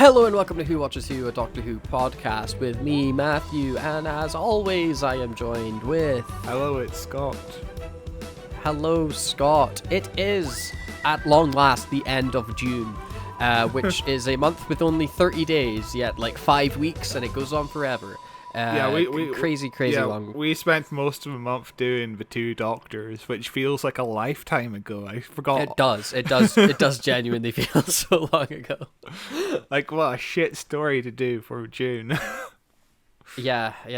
Hello and welcome to Who Watches Who, a Doctor Who podcast with me, Matthew, and as always, I am joined with... Hello, it's Scott. Hello, Scott. It is, at long last, the end of June, which is a month with only 30 days, yet like 5 weeks, and it goes on forever. Crazy long. We spent most of the month doing the two Doctors, which feels like a lifetime ago. I forgot. It does genuinely feel so long ago. Like, what a shit story to do for June. Yeah, it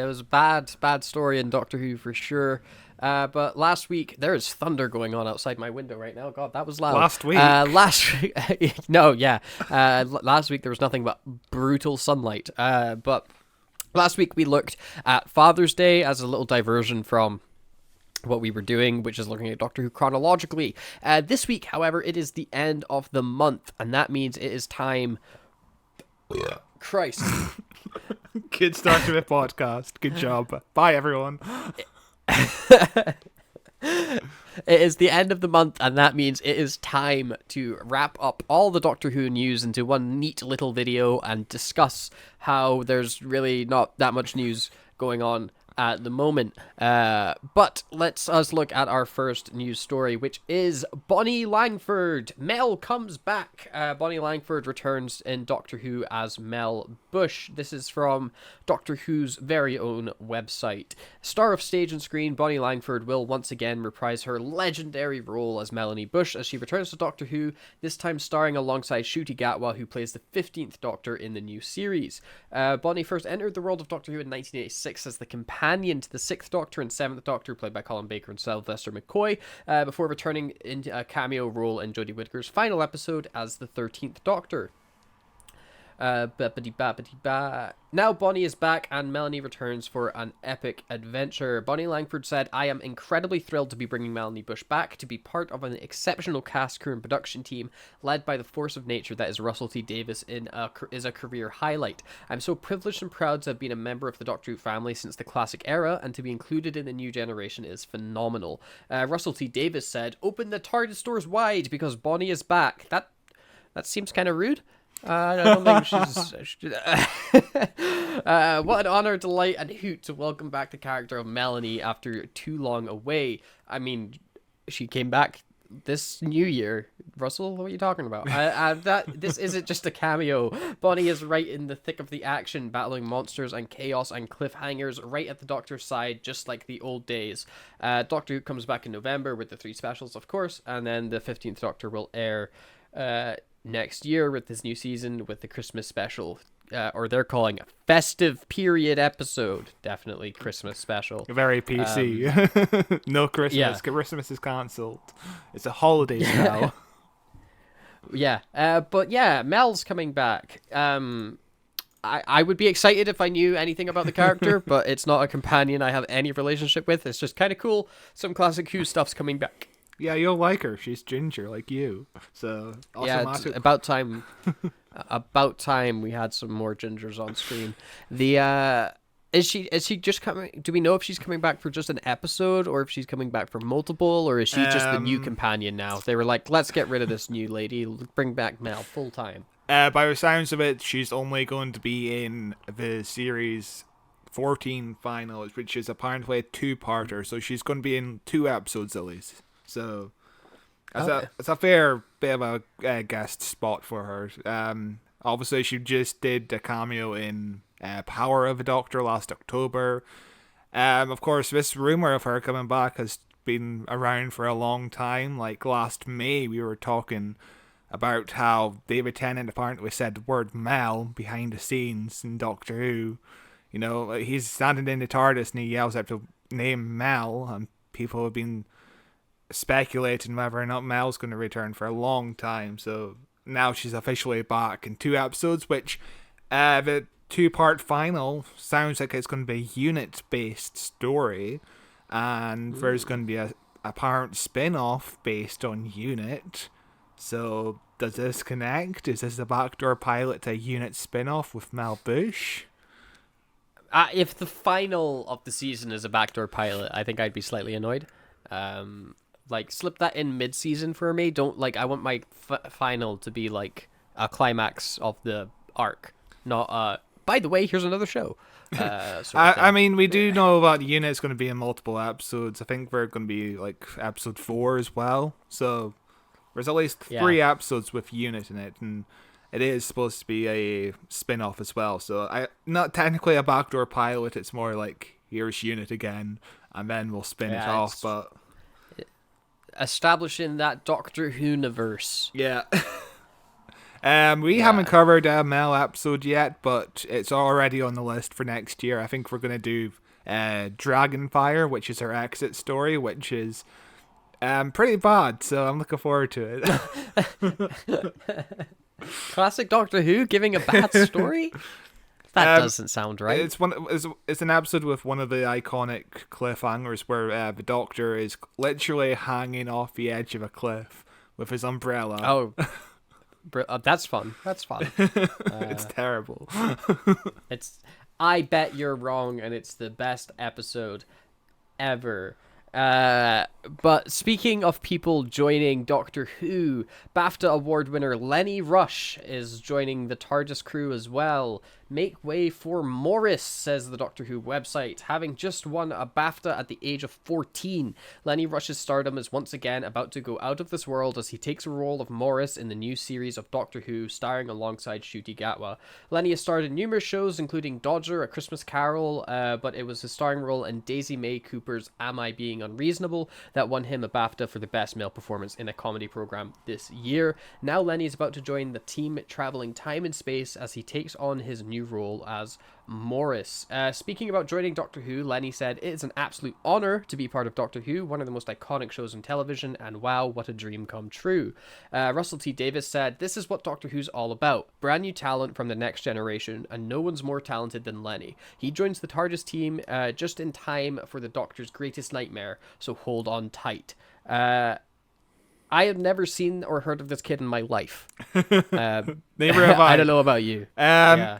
was a bad story in Doctor Who for sure. But last week, there's thunder going on outside my window right now. God, that was loud. Last week? Last week there was nothing but brutal sunlight. But last week we looked at Father's Day as a little diversion from what we were doing, which is looking at Doctor Who chronologically. This week, however, it is the end of the month, and that means it is time... Christ. Good start to the podcast. Good job. Bye, everyone. It is the end of the month, and that means it is time to wrap up all the Doctor Who news into one neat little video and discuss how there's really not that much news going on at the moment. But let's look at our first news story, which is Bonnie Langford. MEL comes back. Bonnie Langford returns in Doctor Who as Mel Bush. This is from Doctor Who's very own website. Star of stage and screen, Bonnie Langford will once again reprise her legendary role as Melanie Bush as she returns to Doctor Who, this time starring alongside Ncuti Gatwa, who plays the 15th Doctor in the new series. Bonnie first entered the world of Doctor Who in 1986 as the companion to the 6th Doctor and 7th Doctor, played by Colin Baker and Sylvester McCoy, before returning into a cameo role in Jodie Whittaker's final episode as the 13th Doctor. Now Bonnie is back and Melanie returns for an epic adventure. Bonnie Langford said, "I am incredibly thrilled to be bringing Melanie Bush back, to be part of an exceptional cast, crew and production team led by the force of nature that is Russell T Davies is a career highlight. I'm so privileged and proud to have been a member of the Doctor Who family since the classic era, and to be included in the new generation is phenomenal." Russell T Davies said, "Open the TARDIS doors wide because Bonnie is back." That seems kind of rude. I don't think she's... What an honor, delight, and hoot to welcome back the character of Melanie after too long away. I mean, she came back this new year. Russell, what are you talking about? This isn't just a cameo. Bonnie is right in the thick of the action, battling monsters and chaos and cliffhangers right at the Doctor's side, just like the old days. Doctor Who comes back in November with the 3 specials, of course, and then the 15th Doctor will air... next year with this new season with the Christmas special, or they're calling a festive period episode. Definitely Christmas special. Very PC. No Christmas. Yeah. Christmas is cancelled. It's a holiday now. But yeah, Mel's coming back. I would be excited if I knew anything about the character, but it's not a companion I have any relationship with. It's just kind of cool. Some classic Who stuff's coming back. Yeah, you'll like her. She's ginger like you. So yeah, it's about time. About time we had some more gingers on screen. Is she just coming? Do we know if she's coming back for just an episode, or if she's coming back for multiple, or is she just the new companion now? They were like, let's get rid of this new lady, bring back Mel full time. By the sounds of it, she's only going to be in the series 14 final, which is apparently a 2-parter. So she's going to be in 2 episodes at least. So it's a fair bit of a guest spot for her. Obviously, she just did a cameo in Power of the Doctor last October. Of course, this rumor of her coming back has been around for a long time. Like last May, we were talking about how David Tennant apparently said the word Mel behind the scenes in Doctor Who. You know, he's standing in the TARDIS and he yells out the name Mel, and people have been speculating whether or not Mel's going to return for a long time. So now she's officially back in 2 episodes, which the 2-part final sounds like it's going to be a unit-based story, and there's going to be a apparent spin-off based on Unit. So does this connect? Is this a backdoor pilot to a Unit spin-off with Mel Bush? If the final of the season is a backdoor pilot, I think I'd be slightly annoyed. Like, slip that in mid-season for me. Don't, like, I want my final to be, like, a climax of the arc, not by the way, here's another show. I mean, we do know that the unit's going to be in multiple episodes. I think we're going to be like episode 4 as well. So there's at least 3 episodes with unit in it, and it is supposed to be a spin-off as well. So not technically a backdoor pilot. It's more like here's unit again, and then we'll spin it off. But establishing that Doctor Who universe. Yeah. We haven't covered a MEL episode yet, but it's already on the list for next year. I think we're going to do Dragonfire, which is her exit story, which is pretty bad, so I'm looking forward to it. Classic Doctor Who giving a bad story? That doesn't sound right. It's an episode with one of the iconic cliffhangers where the Doctor is literally hanging off the edge of a cliff with his umbrella. Oh, that's fun. That's fun. It's terrible. I bet you're wrong, and it's the best episode ever. But speaking of people joining Doctor Who, BAFTA award winner Lenny Rush is joining the TARDIS crew as well. Make way for Morris, says the Doctor Who website. Having just won a BAFTA at the age of 14, Lenny Rush's stardom is once again about to go out of this world as he takes a role of Morris in the new series of Doctor Who, starring alongside Ncuti Gatwa. Lenny has starred in numerous shows, including Dodger, A Christmas Carol, but it was his starring role in Daisy May Cooper's Am I Being Unreasonable that won him a BAFTA for the best male performance in a comedy program this year. Now Lenny is about to join the team traveling time and space as he takes on his new role as Morris. Speaking about joining Doctor Who, Lenny said, "It is an absolute honor to be part of Doctor Who, one of the most iconic shows on television, and wow, what a dream come true." Russell T. Davis said, "This is what Doctor Who's all about. Brand new talent from the next generation, and no one's more talented than Lenny. He joins the TARDIS team just in time for the Doctor's greatest nightmare, so hold on tight." I have never seen or heard of this kid in my life. Neither have I. I don't know about you. Yeah.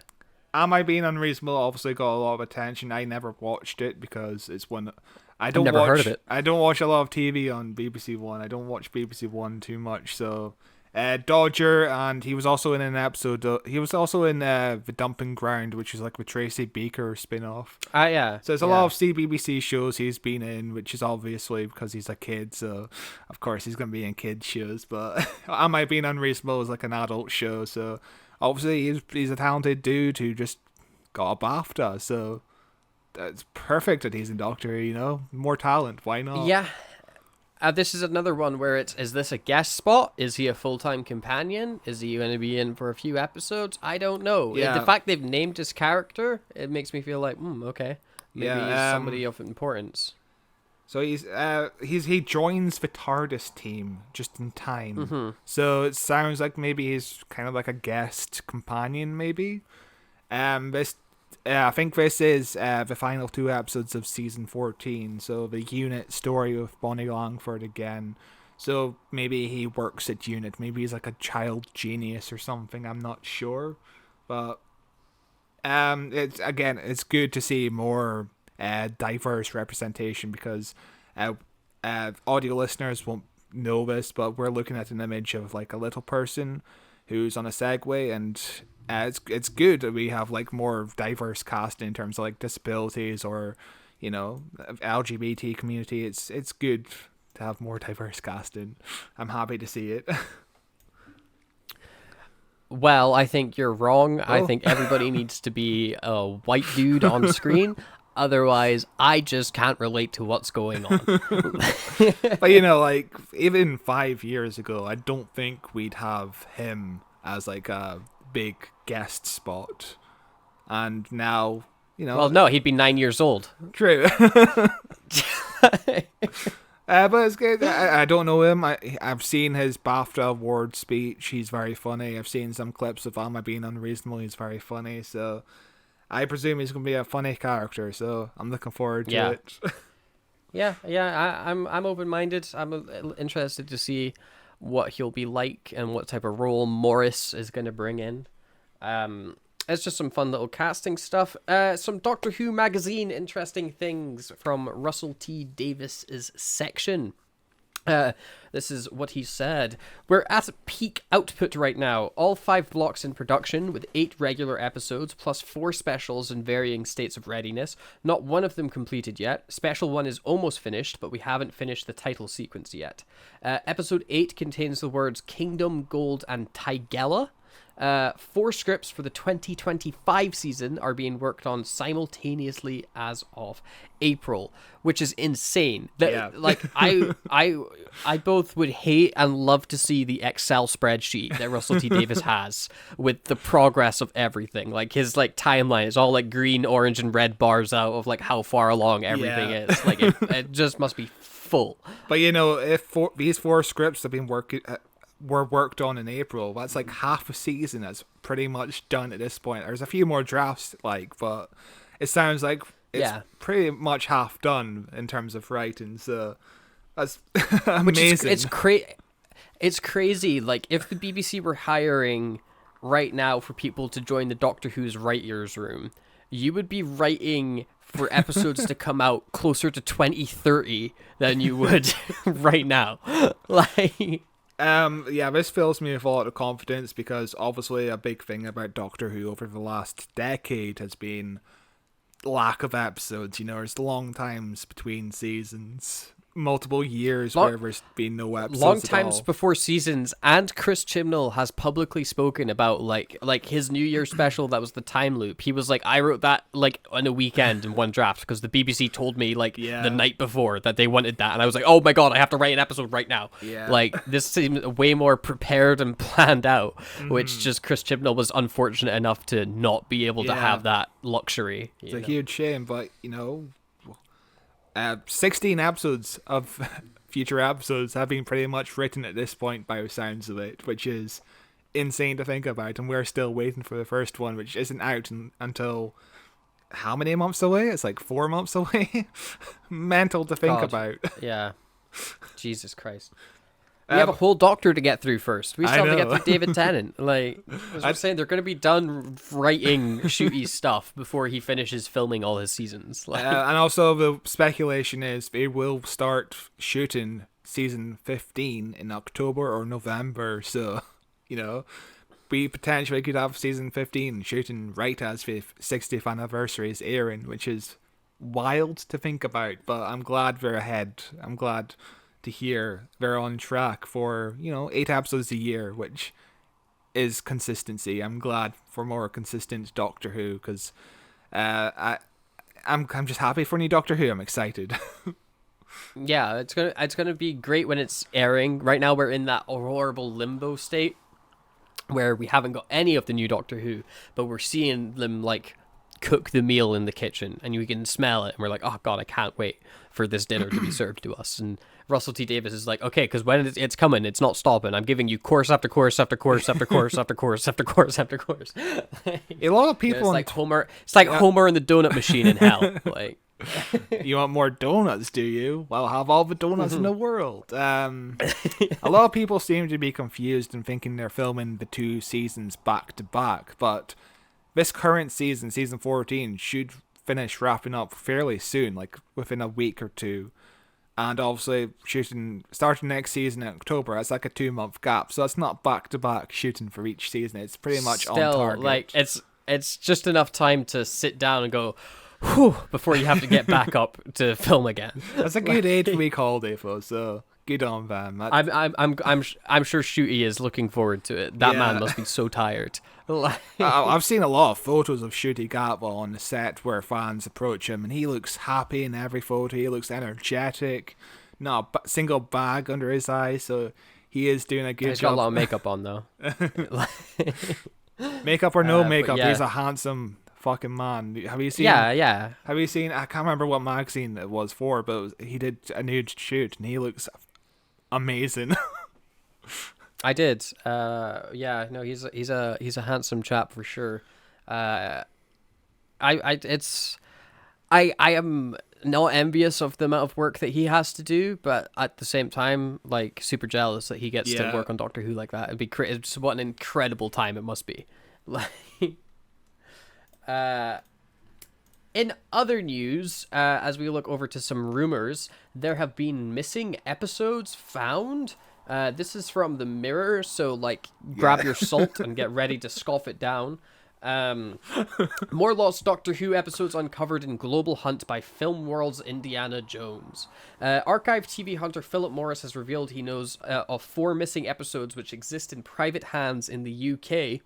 Am I Being Unreasonable obviously got a lot of attention. I never watched it because it's one I've never heard of it. I don't watch a lot of TV on BBC One. I don't watch BBC One too much. So Dodger, and he was also in an episode. He was also in The Dumping Ground, which is like the Tracy Beaker spin-off. Yeah. So there's a lot of CBBC shows he's been in, which is obviously because he's a kid. So of course he's going to be in kids shows. But Am I Being Unreasonable is like an adult show. So obviously he's a talented dude who just got a BAFTA. So it's perfect that he's in Doctor Who, more talent. Why not? Yeah. This is another one where is this a guest spot? Is he a full-time companion? Is he going to be in for a few episodes? I don't know. Yeah. The fact they've named his character, it makes me feel like, okay. Maybe he's somebody of importance. So he joins the TARDIS team just in time. Mm-hmm. So it sounds like maybe he's kind of like a guest companion, maybe. I think this is the final 2 episodes of season 14. So the unit story with Bonnie Langford again. So maybe he works at unit. Maybe he's like a child genius or something. I'm not sure, but it's good to see more diverse representation because audio listeners won't know this, but we're looking at an image of like a little person who's on a Segway, and it's good that we have like more diverse casting in terms of like disabilities or LGBT community. It's good to have more diverse casting. I'm happy to see it. Well, I think you're wrong. I think everybody needs to be a white dude on screen. Otherwise, I just can't relate to what's going on. But like even 5 years ago, I don't think we'd have him as like a big guest spot. And now, Well, no, he'd be 9 years old. True. But it's good. I don't know him. I've seen his BAFTA award speech. He's very funny. I've seen some clips of Am I Being Unreasonable. He's very funny. So I presume he's going to be a funny character. So I'm looking forward to it. I'm open-minded. I'm interested to see what he'll be like and what type of role Morris is going to bring in. It's just some fun little casting stuff. Some Doctor Who magazine interesting things from Russell T. Davis's section. This is what he said. We're at peak output right now. All 5 blocks in production, with 8 regular episodes, plus 4 specials in varying states of readiness. Not one of them completed yet. Special 1 is almost finished, but we haven't finished the title sequence yet. Episode 8 contains the words Kingdom, Gold, and Tigella. 4 scripts for the 2025 season are being worked on simultaneously as of April, which is insane. Like I both would hate and love to see the Excel spreadsheet that Russell T Davies has with the progress of everything. Like his like timeline is all like green, orange, and red bars out of like how far along everything is. Like it just must be full. But if these 4 scripts have been were worked on in April, that's like half a season that's pretty much done at this point. There's a few more drafts, but it sounds like it's pretty much half done in terms of writing, so that's amazing. It's crazy. Like, if the BBC were hiring right now for people to join the Doctor Who's writers' room, you would be writing for episodes to come out closer to 2030 than you would right now. Like... this fills me with a lot of confidence, because obviously a big thing about Doctor Who over the last decade has been lack of episodes. There's long times between seasons, multiple years where there's been no episodes long at times all. before seasons, and Chris Chibnall has publicly spoken about like his New Year special that was the time loop. He was like, I wrote that like on a weekend in one draft because the BBC told me the night before that they wanted that, and I was like, oh my god, I have to write an episode right now. Like, this seems way more prepared and planned out, which just Chris Chibnall was unfortunate enough to not be able to have that luxury. It's a huge shame, but 16 episodes of future episodes have been pretty much written at this point by the sounds of it, which is insane to think about, and we're still waiting for the first one, which isn't out until how many months away? It's like 4 months away. Mental to think about. Yeah. Jesus Christ. We have a whole Doctor to get through first. We still have to get through David Tennant. Like, as I'm saying, they're going to be done writing Ncuti stuff before he finishes filming all his seasons. Like, and also the speculation is they will start shooting season 15 in October or November. So, we potentially could have season 15 shooting right as the 60th anniversary is airing, which is wild to think about. But I'm glad they're ahead. I'm glad to hear they're on track for 8 episodes a year, which is consistency. I'm glad for more consistent Doctor Who, because I'm just happy for new Doctor Who. I'm excited. Yeah, it's gonna be great when it's airing. Right now we're in that horrible limbo state where we haven't got any of the new Doctor Who, but we're seeing them like cook the meal in the kitchen, and you can smell it, and we're like, oh god, I can't wait for this dinner to be served to us. And Russell T Davies is like, okay, because when it's coming, it's not stopping. I'm giving you course after course after course after course after course after course after course. A lot of people, it's like Homer. It's like Homer and the donut machine in hell. Like, you want more donuts, do you? Well, have all the donuts in the world. A lot of people seem to be confused and thinking they're filming the 2 seasons back to back, but this current season, season 14, should finish wrapping up fairly soon, like within a week or 2. And obviously starting next season in October, that's like a 2-month gap. So it's not back to back shooting for each season. It's pretty much on target. Like, it's just enough time to sit down and go, whew, before you have to get back up to film again. That's a good 8-week holiday for us, so good on them. I'm sure Ncuti is looking forward to it. That man must be so tired. I've seen a lot of photos of Ncuti Gatwa on the set where fans approach him, and he looks happy in every photo. He looks energetic, not a single bag under his eyes, so he is doing a good job. He's got a lot of makeup on, though. Makeup or no makeup, he's a handsome fucking man. Have you seen? Yeah. Have you seen? I can't remember what magazine it was for, but he did a nude shoot, and he looks amazing. I did. No, he's a handsome chap for sure. I am not envious of the amount of work that he has to do, but at the same time, like, super jealous that he gets to work on Doctor Who like that. It'd be just what an incredible time it must be. Like, In other news, as we look over to some rumors, there have been missing episodes found. This is from the Mirror, so like grab your salt and get ready to scoff it down. Um, More lost Doctor Who episodes uncovered in global hunt by Film World's Indiana Jones. Archive TV hunter Philip Morris has revealed he knows of 4 missing episodes which exist in private hands in the UK,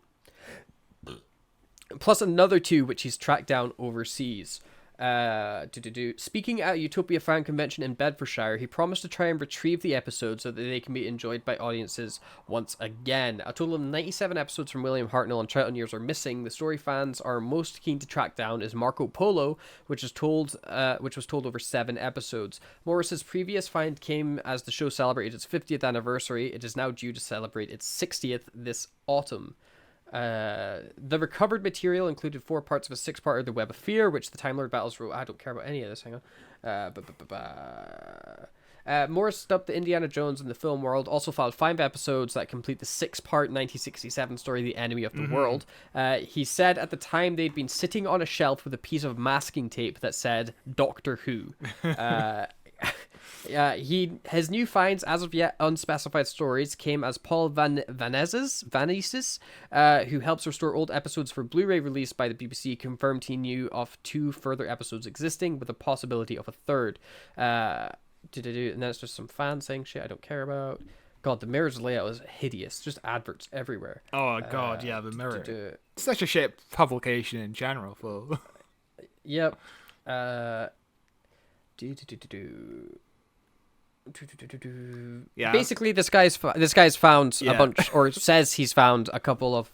plus another 2 which he's tracked down overseas. Speaking at Utopia Fan Convention in Bedfordshire, he promised to try and retrieve the episodes so that they can be enjoyed by audiences once again. A total of 97 episodes from William Hartnell and Trout and Years are missing. The story fans are most keen to track down is Marco Polo, which was told over 7 episodes. Morris's previous find came as the show celebrated its 50th anniversary. It is now due to celebrate its 60th this autumn. The recovered material included 4 parts of a 6-parter, The Web of Fear, which the Time Lord battles wrote. I don't care about any of this. Hang on. Morris dubbed the Indiana Jones in the film world also filed 5 episodes that complete the 6-part 1967 story, The Enemy of the World. He said at the time they'd been sitting on a shelf with a piece of masking tape that said Doctor Who. His new finds, as of yet unspecified stories, came as Paul Vanesis, who helps restore old episodes for Blu-ray release by the BBC, confirmed he knew of 2 further episodes existing, with a possibility of a third. And then it's just some fans saying shit I don't care about. God, the Mirror's layout is hideous. Just adverts everywhere. Oh god, yeah, the Mirror. Such a shit publication in general, Phil. Yep. Yeah. Basically, this guy's found a bunch, or says he's found a couple of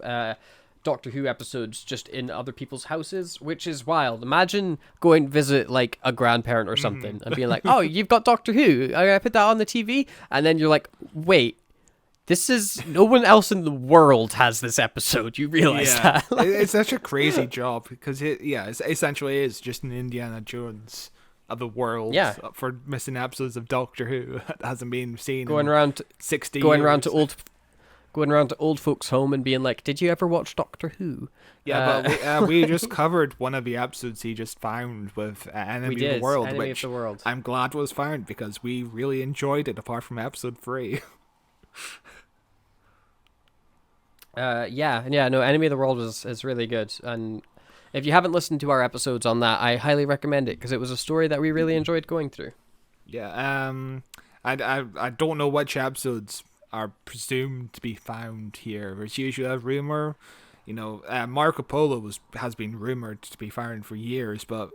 Doctor Who episodes just in other people's houses, which is wild. Imagine going visit like a grandparent or something and being like, "Oh, you've got Doctor Who. I put that on the TV," and then you're like, "Wait, this is no one else in the world has this episode." You realize that? It's such a crazy job because it essentially is just an Indiana Jones of the world for missing episodes of Doctor Who that hasn't been seen going around 60 going years. Going around to old folks' home and being like, "Did you ever watch Doctor Who?" But we just covered one of the episodes he just found with Enemy of the World, Enemy of the World. I'm glad was found because we really enjoyed it apart from episode 3. No, Enemy of the World is really good, and if you haven't listened to our episodes on that, I highly recommend it because it was a story that we really enjoyed going through. Yeah, I don't know which episodes are presumed to be found here. There's usually a rumor, Marco Polo has been rumored to be found for years, but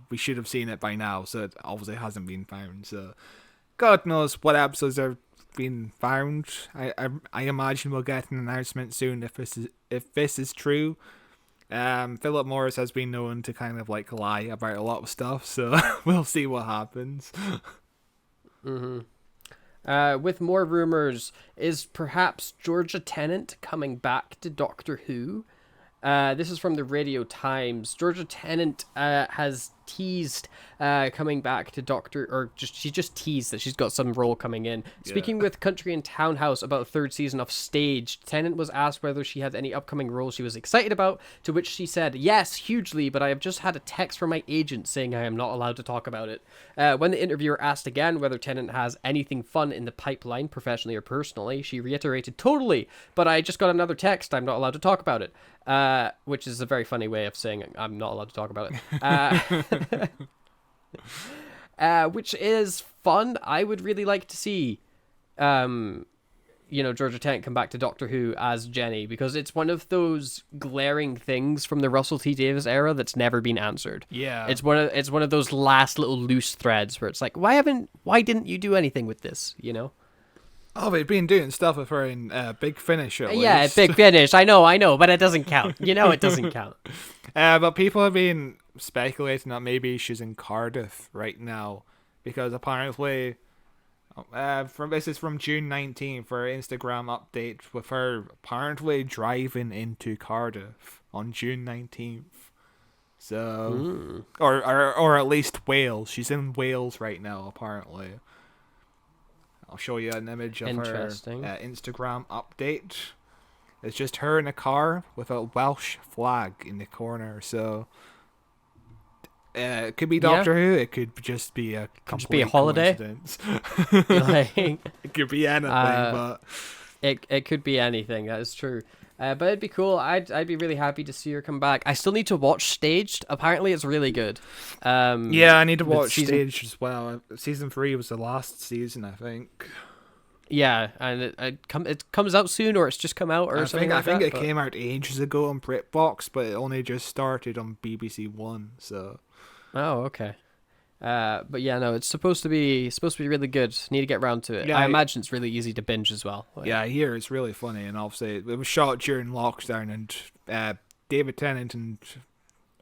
we should have seen it by now, so it obviously hasn't been found. So God knows what episodes are being found. I imagine we'll get an announcement soon if this is true. Philip Morris has been known to kind of like lie about a lot of stuff, so we'll see what happens. With more rumors, is perhaps Georgia Tennant coming back to Doctor Who? This is from the Radio Times. Georgia Tennant has teased coming back to she just teased that she's got some role coming in. Speaking with Country and Townhouse about the 3rd season of Staged, Tennant was asked whether she had any upcoming roles she was excited about, to which she said, "Yes, hugely, but I have just had a text from my agent saying I am not allowed to talk about it." When the interviewer asked again whether Tennant has anything fun in the pipeline, professionally or personally, she reiterated, "Totally, but I just got another text, I'm not allowed to talk about it." Which is a very funny way of saying I'm not allowed to talk about it. Which is fun. I would really like to see, Georgia Tennant come back to Doctor Who as Jenny, because it's one of those glaring things from the Russell T Davies era that's never been answered. Yeah, it's one of those last little loose threads where it's like, why didn't you do anything with this? Oh, they've been doing stuff with her in Big Finish at least. Yeah, Big Finish. I know, but it doesn't count. It doesn't count. But people have been speculating that maybe she's in Cardiff right now, because apparently, this is from June 19th for an Instagram update with her apparently driving into Cardiff on June 19th. So, or at least Wales. She's in Wales right now, apparently. I'll show you an image of her Instagram update. It's just her in a car with a Welsh flag in the corner. So It could be Yeah, Doctor Who. It could just be a could just be a complete holiday. coincidence. Like, It could be anything, uh, but it could be anything. That is true. But it'd be cool. I'd be really happy to see her come back. I still need to watch Staged. Apparently, it's really good. yeah, I need to With watch Stage as well. Season 3 was the last season, I think. Yeah, and it comes out soon, or it's just come out, or something like that. I think it but- came out ages ago on BritBox, but it only just started on BBC One. So Oh, okay. But yeah, no, it's supposed to be really good. Need to get round to it. Yeah, I imagine it's really easy to binge as well. Like, yeah, I hear it's really funny, and obviously it was shot during lockdown, and David Tennant and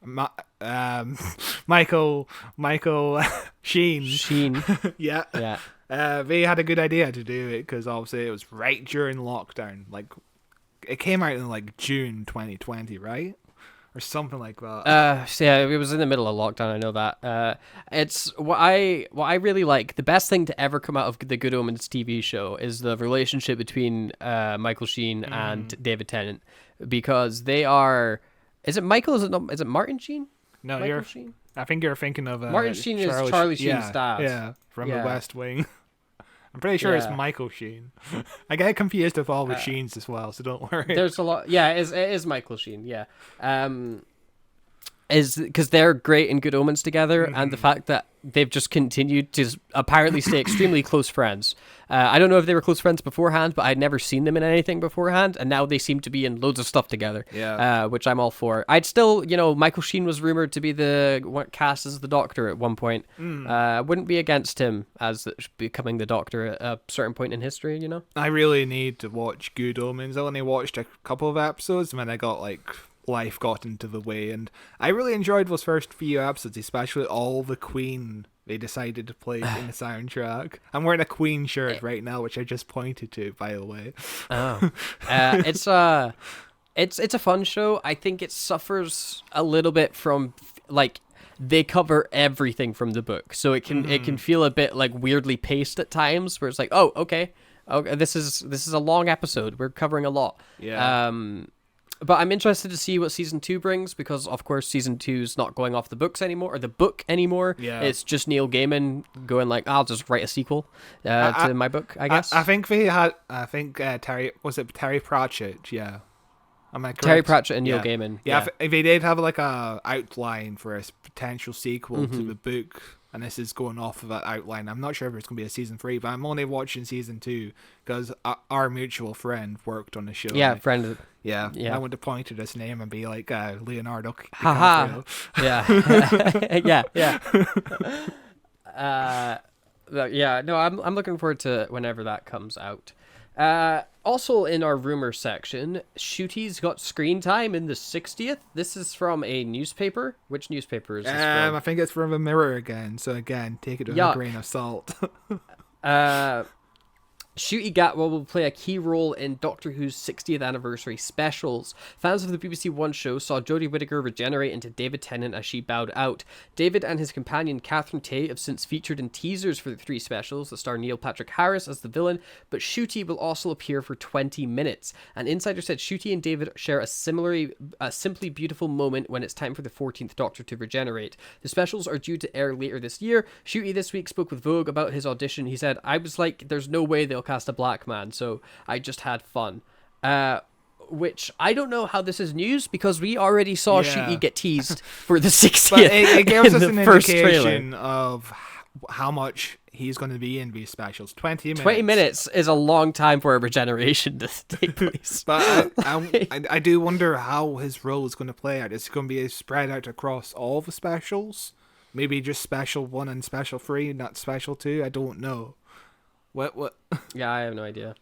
Ma- um, Michael Sheen, Sheen. yeah, Yeah. they had a good idea to do it because obviously it was right during lockdown. Like it came out in like June 2020, right? Or something like that. So yeah, it was in the middle of lockdown. I know that. It's what I really like. The best thing to ever come out of the Good Omens TV show is the relationship between Michael Sheen and David Tennant, because they are. Is it Michael? Is it not? Is it Martin Sheen? No, Michael Sheen. I think you're thinking of Martin Sheen is Charlie Sheen's dad. Yeah, from Yeah. The West Wing. I'm pretty sure it's Yeah. Michael Sheen. I get confused with all the Sheens as well, so don't worry. There's a lot. Yeah, it is Michael Sheen. Yeah. Is because they're great in Good Omens together, and the fact that they've just continued to apparently stay extremely close friends. I don't know if they were close friends beforehand, but I'd never seen them in anything beforehand, and now they seem to be in loads of stuff together. Yeah. Which I'm all for. I'd still, Michael Sheen was rumored to be cast as the Doctor at one point. Wouldn't be against him as becoming the Doctor at a certain point in history. I really need to watch Good Omens. I only watched a couple of episodes when I got life got into the way, and I really enjoyed those first few episodes, especially all the Queen they decided to play in the soundtrack. I'm wearing a Queen shirt right now, which I just pointed to, by the way. Oh, it's a fun show. I think it suffers a little bit from they cover everything from the book, so it can feel a bit weirdly paced at times, where it's like, oh, okay, this is a long episode. We're covering a lot. Yeah. But I'm interested to see what season 2 brings, because of course season 2's not going off the books anymore, or the book anymore. Yeah. It's just Neil Gaiman going I'll just write a sequel to my book, I guess. I think they had. I think Terry Pratchett. Yeah. Am I correct? Terry Pratchett and Neil Yeah. Gaiman. Yeah, if they did have a outline for a potential sequel to the book, and this is going off of that outline, I'm not sure if it's going to be a season 3, but I'm only watching season 2 because our mutual friend worked on the show. Yeah, friend. Yeah, Yeah. I want to point to this name and be like Leonardo Haha. DiCaprio. Yeah. Yeah. No, I'm looking forward to whenever that comes out. Also in our rumor section, Ncuti's got screen time in the 60th. This is from a newspaper. Which newspaper is this I from? think it's from the Mirror again. So again, take it with a Yuck. grain of salt. Ncuti Gatwa will play a key role in Doctor Who's 60th anniversary specials. Fans of the BBC One show saw Jodie Whittaker regenerate into David Tennant as she bowed out. David and his companion Catherine Tate have since featured in teasers for the 3 specials that star Neil Patrick Harris as the villain, but Ncuti will also appear for 20 minutes. An insider said Ncuti and David share a simply beautiful moment when it's time for the 14th Doctor to regenerate. The specials are due to air later this year. Ncuti this week spoke with Vogue about his audition. He said, "I was like, there's no way they'll cast a black man, so I just had fun." Which I don't know how this is news, because we already saw Ncuti get teased for the 60th. But it gives us in an the first indication trailer. of how much he's going to be in these specials. 20 minutes. 20 minutes is a long time for a regeneration to take place. But I do wonder how his role is going to play out. Is it going to be spread out across all the specials? Maybe just special 1 and special 3, not special 2? I don't know. What? Yeah, I have no idea.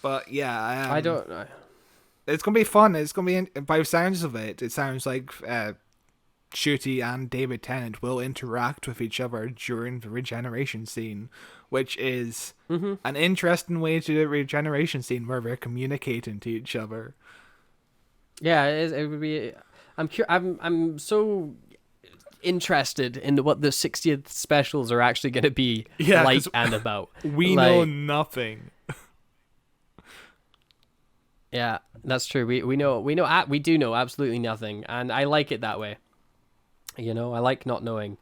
But yeah, I don't know. It's gonna be fun. It's gonna be by the sounds of it. It sounds like Ncuti and David Tennant will interact with each other during the regeneration scene, which is an interesting way to do a regeneration scene where they're communicating to each other. Yeah, it would be. I'm so interested in what the 60th specials are actually going to be like 'cause and about. We know nothing. Yeah, that's true. We do know absolutely nothing, and I like it that way. I like not knowing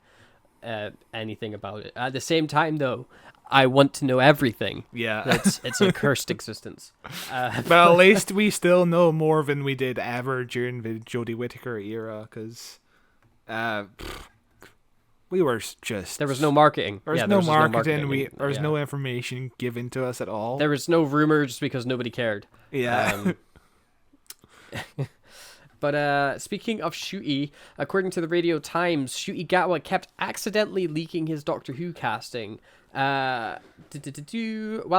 anything about it. At the same time, though, I want to know everything. Yeah. It's a cursed existence. But at least we still know more than we did ever during the Jodie Whittaker era, because we were just... There was no marketing. There was Yeah, no there was just marketing. no marketing. There was no information given to us at all. There was no rumors because nobody cared. Yeah. But speaking of Ncuti, according to the Radio Times, Ncuti Gatwa kept accidentally leaking his Doctor Who casting. While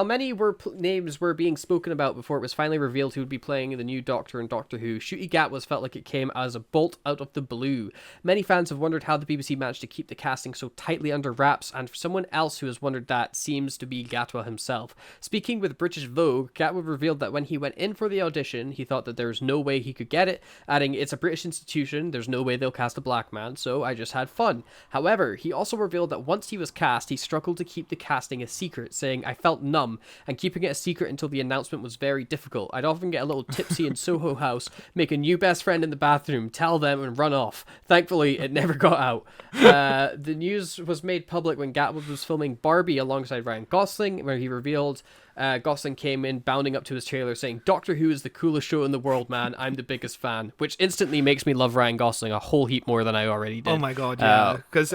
many names were being spoken about before it was finally revealed who would be playing the new Doctor in Doctor Who, Ncuti Gatwa's felt like it came as a bolt out of the blue. Many fans have wondered how the BBC managed to keep the casting so tightly under wraps, and for someone else who has wondered that seems to be Gatwa himself. Speaking with British Vogue, Gatwa revealed that when he went in for the audition, he thought that there was no way he could get it, adding, "It's a British institution, there's no way they'll cast a black man, so I just had fun." However, he also revealed that once he was cast, he struggled to keep the casting a secret, saying, "I felt numb, and keeping it a secret until the announcement was very difficult. I'd often get a little tipsy in Soho House, make a new best friend in the bathroom, tell them, and run off. Thankfully, it never got out." The news was made public when Gatwood was filming Barbie alongside Ryan Gosling, where he revealed Gosling came in bounding up to his trailer saying, "Doctor Who is the coolest show in the world, man. I'm the biggest fan," which instantly makes me love Ryan Gosling a whole heap more than I already did. Oh my god, yeah. Because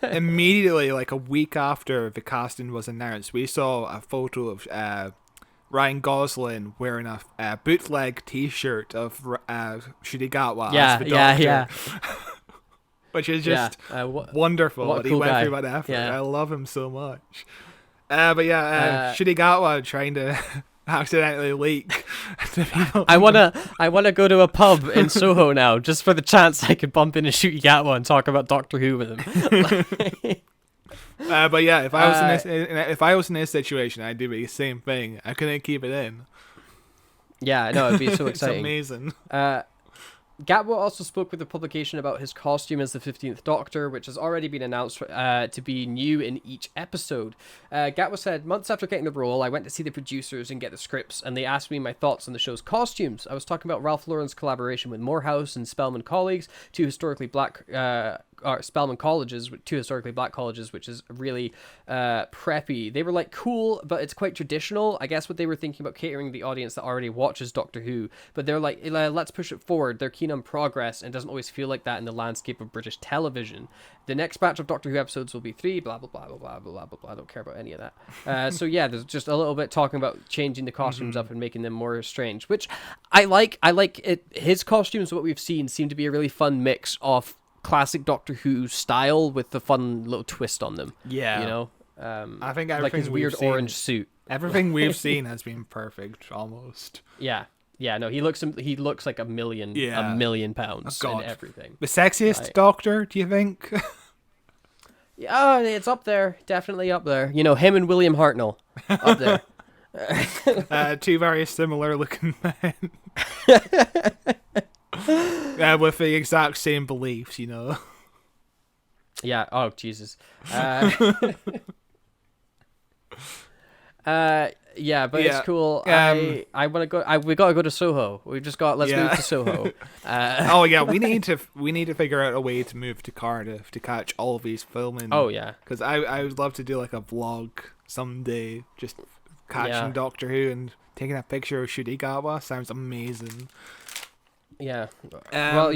immediately, like a week after the casting was announced, we saw a photo of Ryan Gosling wearing a bootleg T-shirt of Ncuti Gatwa as the Doctor. Yeah. Which is just wonderful. What a That cool he went guy. through that effort. Yeah. I love him so much. Ncuti Gatwa trying to accidentally leak to people. I wanna go to a pub in Soho now, just for the chance I could bump into Ncuti Gatwa and talk about Doctor Who with him. But yeah, if I was in this situation, I'd do the same thing. I couldn't keep it in. Yeah, no, it'd be so It's exciting. amazing. Gatwa also spoke with the publication about his costume as the 15th Doctor, which has already been announced to be new in each episode. Gatwa said, "Months after getting the role, I went to see the producers and get the scripts, and they asked me my thoughts on the show's costumes. I was talking about Ralph Lauren's collaboration with Morehouse and Spelman Colleagues, two historically black... Spelman colleges, two historically black colleges, which is really preppy. They were like, cool, but it's quite traditional. I guess what they were thinking about catering the audience that already watches Doctor Who, but they're like, let's push it forward. They're keen on progress, and it doesn't always feel like that in the landscape of British television. The next batch of Doctor Who episodes will be 3, blah, blah, blah, blah, blah, blah, blah, blah. I don't care about any of that. So yeah, there's just a little bit talking about changing the costumes up and making them more strange, which I like. I like it. His costumes, what we've seen, seem to be a really fun mix of classic Doctor Who style with the fun little twist on them. Yeah. I think like his weird orange suit. Everything we've seen has been perfect, almost. Yeah. No, he looks like a million pounds and everything. The sexiest Doctor, do you think? Yeah, it's up there, definitely up there. Him and William Hartnell, up there. Two very similar looking men. With the exact same beliefs, Yeah. Oh, Jesus. Yeah, but it's cool. I want to go. We gotta go to Soho. Let's move to Soho. Oh yeah, we need to figure out a way to move to Cardiff to catch all of these filming. Oh yeah, because I would love to do like a vlog someday, just catching Doctor Who and taking a picture of Ncuti Gatwa. Sounds amazing. Yeah. Well,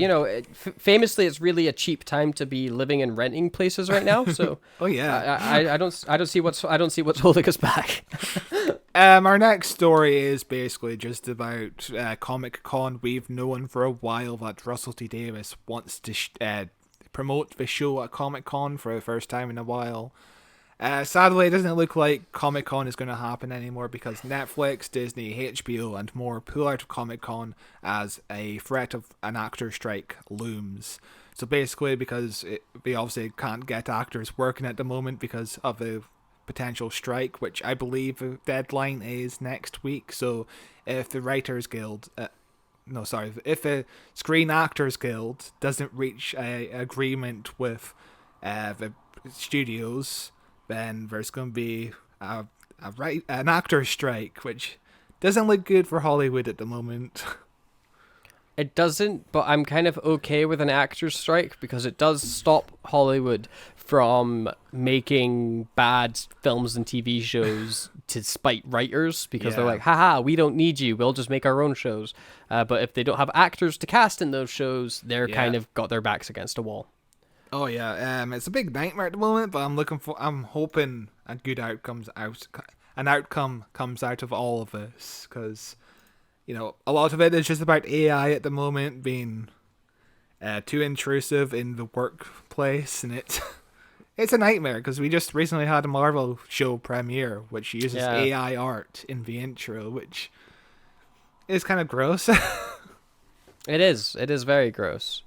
famously, it's really a cheap time to be living and renting places right now. So. Oh yeah. I don't see what's holding us back. Our next story is basically just about Comic Con. We've known for a while that Russell T Davies wants to promote the show at Comic Con for the first time in a while. Sadly, it doesn't look like Comic Con is going to happen anymore because Netflix, Disney, HBO, and more pull out of Comic Con as a threat of an actor strike looms. So basically, because they obviously can't get actors working at the moment because of the potential strike, which I believe the deadline is next week. So if the Writers Guild, if the Screen Actors Guild doesn't reach a agreement with the studios, then there's going to be an actor strike, which doesn't look good for Hollywood at the moment. It doesn't, but I'm kind of okay with an actor's strike because it does stop Hollywood from making bad films and TV shows to spite writers because they're Yeah. like, haha, we don't need you. We'll just make our own shows. But if they don't have actors to cast in those shows, they're Yeah. kind of got their backs against a wall. Oh yeah, it's a big nightmare at the moment, but I'm hoping a good outcome comes out of all of this, because a lot of it is just about AI at the moment being too intrusive in the workplace, and it's a nightmare because we just recently had a Marvel show premiere which uses Yeah. AI art in the intro, which is kind of gross. It is. It is very gross.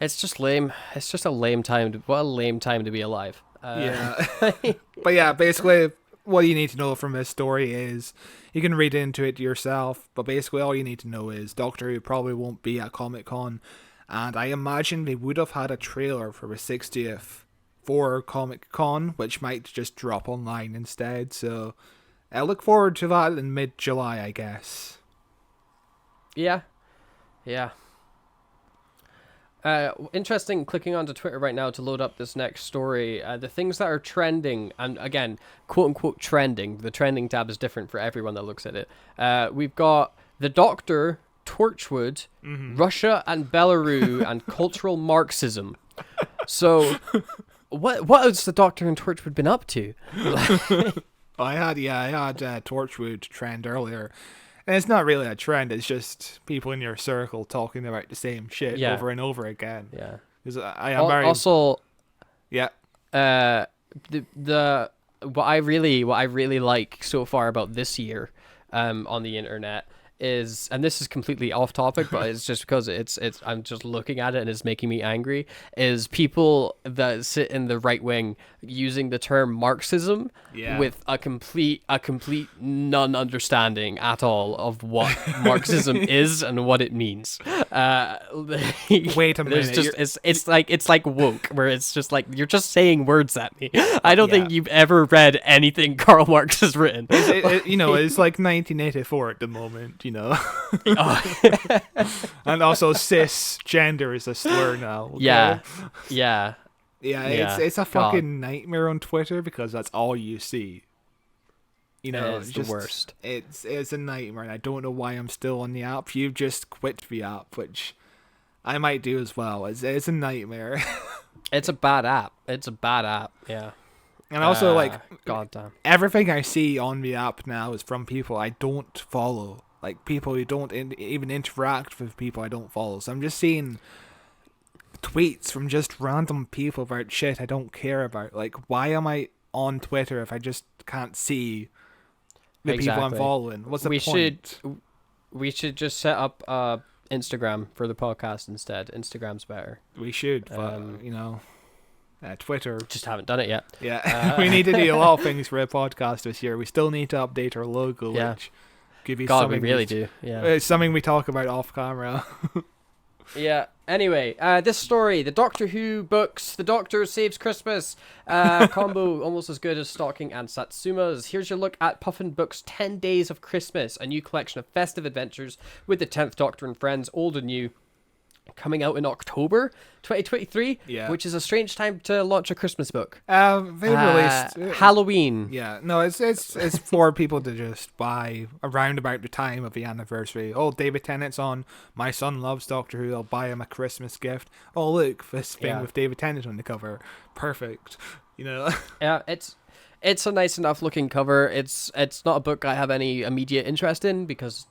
It's just lame. It's just a lame time. What a lame time to be alive. Yeah. But yeah, basically, what you need to know from this story is you can read into it yourself, but basically, all you need to know is Doctor Who probably won't be at Comic Con, and I imagine they would have had a trailer for the 60th for Comic Con, which might just drop online instead. So I look forward to that in mid-July, I guess. Yeah. Yeah. Interesting, clicking onto Twitter right now to load up this next story. The things that are trending, and again, quote unquote trending, the trending tab is different for everyone that looks at it. We've got the Doctor, Torchwood, Russia and Belarus, and cultural Marxism. So, what has the Doctor and Torchwood been up to? I had Torchwood trend earlier. And it's not really a trend, it's just people in your circle talking about the same shit over and over again. Yeah. Because I am very... Also, yeah. The what I really like so far about this year on the internet is, and this is completely off topic, but it's just because it's I'm just looking at it and it's making me angry, is people that sit in the right wing using the term Marxism with a complete non-understanding at all of what Marxism is and what it means. Wait a minute. It's like woke, where it's just like you're just saying words at me. I don't think you've ever read anything Karl Marx has written. It's like 1984 at the moment, And also cisgender is a slur now. Okay? Yeah. It's a fucking nightmare on Twitter because that's all you see. It's the worst. It's a nightmare, and I don't know why I'm still on the app. You've just quit the app, which I might do as well. It's a nightmare. It's a bad app. Yeah. And also, goddamn, everything I see on the app now is from people I don't follow. Like, people who don't even interact with people I don't follow. So I'm just seeing tweets from just random people about shit I don't care about. Like, why am I on Twitter if I just can't see the people I'm following? What's the point? We should just set up Instagram for the podcast instead. Instagram's better. We should, but, Twitter. Just haven't done it yet. Yeah, we need to do a lot of things for a podcast this year. We still need to update our logo, which could be God, something we really do. Yeah, it's something we talk about off camera. Yeah. Anyway, this story, the Doctor Who books, The Doctor Saves Christmas, combo almost as good as Stalking and Satsuma's. Here's your look at Puffin Books' 10 Days of Christmas, a new collection of festive adventures with the 10th Doctor and friends, old and new, coming out in October 2023, which is a strange time to launch a Christmas book. They released Halloween. Yeah, no, it's for people to just buy around about the time of the anniversary. Oh, David Tennant's on. My son loves Doctor Who. I'll buy him a Christmas gift. Oh, look, this thing with David Tennant on the cover. Perfect. Yeah, it's a nice enough looking cover. It's not a book I have any immediate interest in because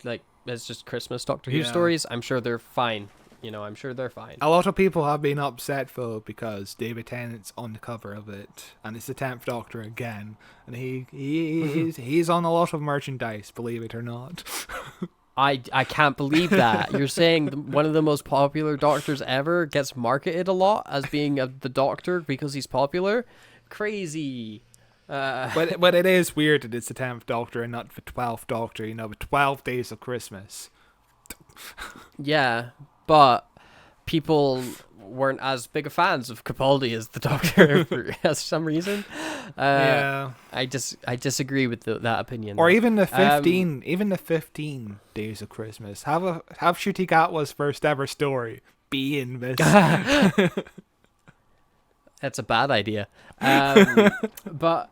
it's just Christmas Doctor Who stories. I'm sure they're fine. I'm sure they're fine. A lot of people have been upset though because David Tennant's on the cover of it, and it's the 10th Doctor again, and he's on a lot of merchandise, believe it or not. I can't believe that. You're saying one of the most popular Doctors ever gets marketed a lot as being the Doctor because he's popular? Crazy. But it is weird that it's the 10th Doctor and not the 12th Doctor, the 12 days of Christmas. Yeah. But people weren't as big of fans of Capaldi as the Doctor for some reason. Yeah. I disagree with that opinion. Or though. even the 15 days of Christmas. Have Ncuti Gatwa's first ever story be in this. That's a bad idea. But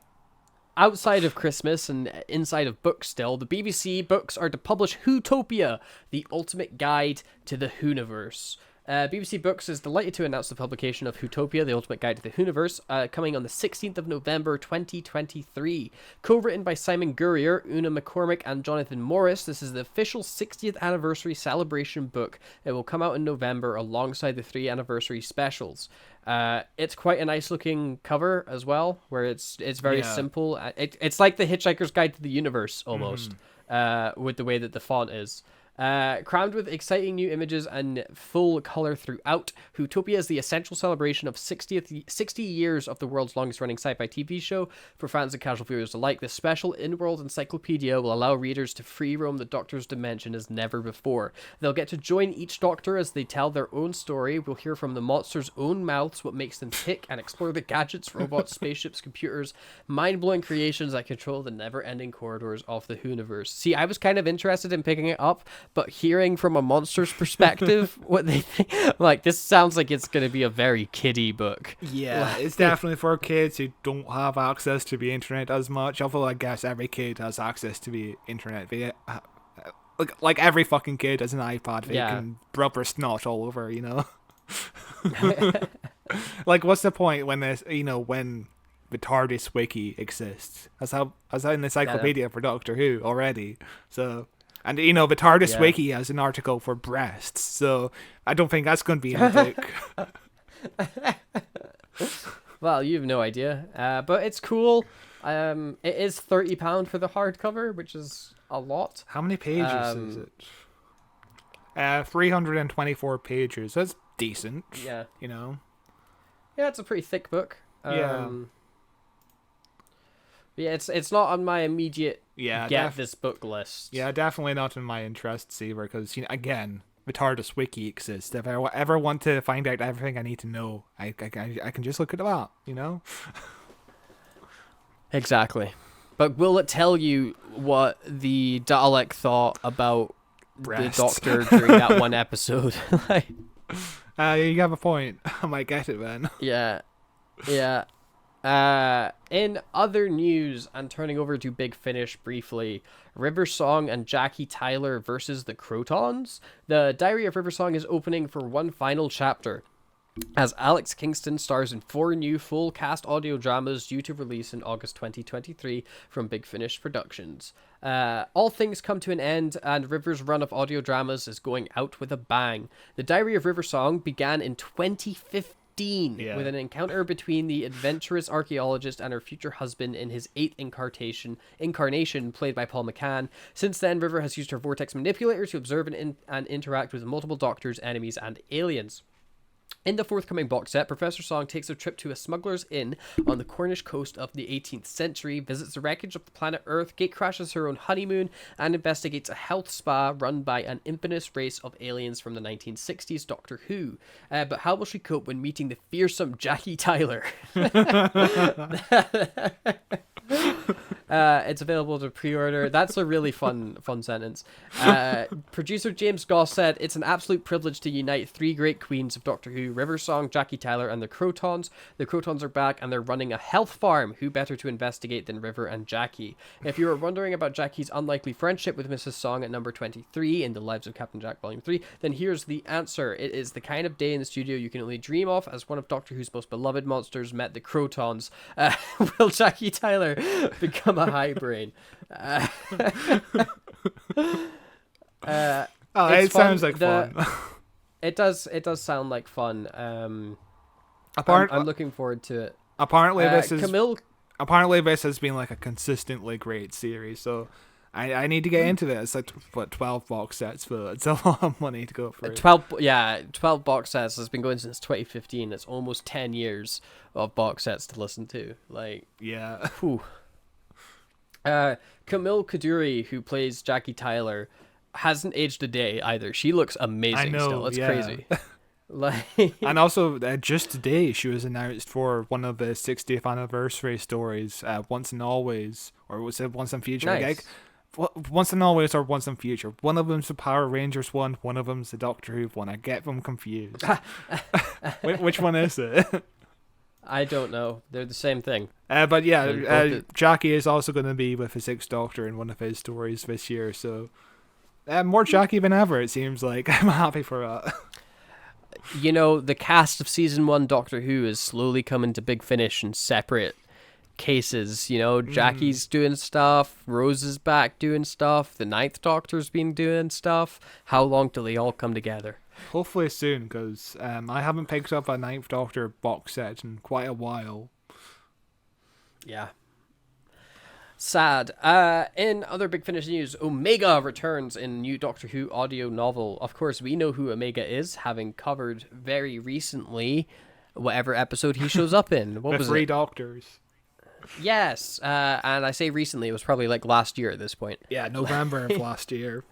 outside of Christmas and inside of books still, the BBC books are to publish Whotopia, the ultimate guide to the Whoniverse. BBC Books is delighted to announce the publication of Whotopia, the Ultimate Guide to the Whoniverse, coming on the 16th of November 2023. Co-written by Simon Gurrier, Una McCormick, and Jonathan Morris, this is the official 60th anniversary celebration book. It will come out in November alongside the 3 anniversary specials. It's quite a nice looking cover as well, where it's very simple. It's like the Hitchhiker's Guide to the Universe almost, with the way that the font is. Crammed with exciting new images and full color throughout, Whotopia is the essential celebration of 60 years of the world's longest running sci-fi TV show. For fans and casual viewers alike, this special in-world encyclopedia will allow readers to free roam the Doctor's dimension as never before. They'll get to join each Doctor as they tell their own story. We'll hear from the monsters' own mouths what makes them tick, and explore the gadgets, robots, spaceships, computers, mind-blowing creations that control the never-ending corridors of the Whoniverse. See, I was kind of interested in picking it up, but hearing from a monster's perspective what they think, like, this sounds like it's going to be a very kiddie book. Yeah, it's definitely for kids who don't have access to the internet as much, although I guess every kid has access to the internet. Like every fucking kid has an iPad, they can rub their snot all over, you know? Like, what's the point when there's, when the TARDIS wiki exists? As an encyclopedia for Doctor Who already, so... And, the TARDIS wiki has an article for breasts, so I don't think that's going to be in the book. Well, you have no idea. But it's cool. It is £30 for the hardcover, which is a lot. How many pages is it? 324 pages. That's decent. Yeah. Yeah, it's a pretty thick book. Yeah, it's not on my immediate this book list. Yeah, definitely not in my interests either, because, again, the TARDIS wiki exists. If I ever want to find out everything I need to know, I can just look at that, Exactly. But will it tell you what the Dalek thought about breasts. The Doctor during that one episode? You have a point. I might get it then. Yeah. In other news, and turning over to Big Finish briefly, River Song and Jackie Tyler versus the Crotons. The Diary of River Song is opening for one final chapter, as Alex Kingston stars in 4 new full cast audio dramas due to release in August 2023 from Big Finish Productions. All things come to an end, and River's run of audio dramas is going out with a bang. The Diary of River Song began in 2015. With an encounter between the adventurous archaeologist and her future husband in his 8th incarnation, played by Paul McCann. Since then, River has used her vortex manipulator to observe and interact with multiple Doctors, enemies, and aliens. In the forthcoming box set, Professor Song takes a trip to a smuggler's inn on the Cornish coast of the 18th century, visits the wreckage of the planet Earth, gatecrashes her own honeymoon, and investigates a health spa run by an infamous race of aliens from the 1960s Doctor Who. But how will she cope when meeting the fearsome Jackie Tyler? It's available to pre-order. That's a really fun sentence. Producer James Goss said, "It's an absolute privilege to unite 3 great queens of Doctor Who, River Song, Jackie Tyler, and the Crotons. The Crotons are back, and they're running a health farm. Who better to investigate than River and Jackie? If you are wondering about Jackie's unlikely friendship with Mrs. Song at number 23 in The Lives of Captain Jack Volume 3, then here's the answer. It is the kind of day in the studio you can only dream of, as one of Doctor Who's most beloved monsters met the Crotons. Will Jackie Tyler become a high brain?" It sounds like fun. It does sound like fun. I'm looking forward to it. Apparently this has been like a consistently great series, so I need to get into this. It's like 12 box sets for it's a lot of money to go for. 12 box sets has been going since 2015. It's almost 10 years of box sets to listen to. Whew. Camille Kaduri, who plays Jackie Tyler, hasn't aged a day either. She looks amazing still. It's crazy. Like, And also, just today, she was announced for one of the 60th anniversary stories, Once and Always, or was it Once and Future? nice. Once and Always or Once and Future. One of them's the Power Rangers one of them's the Doctor Who one. I get them confused. Which one is it? I don't know. They're the same thing. But yeah, They're both Jackie is also going to be with the Sixth Doctor in one of his stories this year, so more Jackie than ever, it seems like. I'm happy for that. the cast of season 1 Doctor Who is slowly coming to Big Finish in separate cases. Jackie's doing stuff, Rose is back doing stuff, the Ninth Doctor's been doing stuff. How long till they all come together? Hopefully soon, because I haven't picked up a Ninth Doctor box set in quite a while. Yeah. Sad. In other Big Finish news, Omega returns in new Doctor Who audio novel. Of course, we know who Omega is, having covered very recently whatever episode he shows up in. What The was Three it? Doctors. Yes. And I say recently, it was probably like last year at this point. Yeah, November of last year.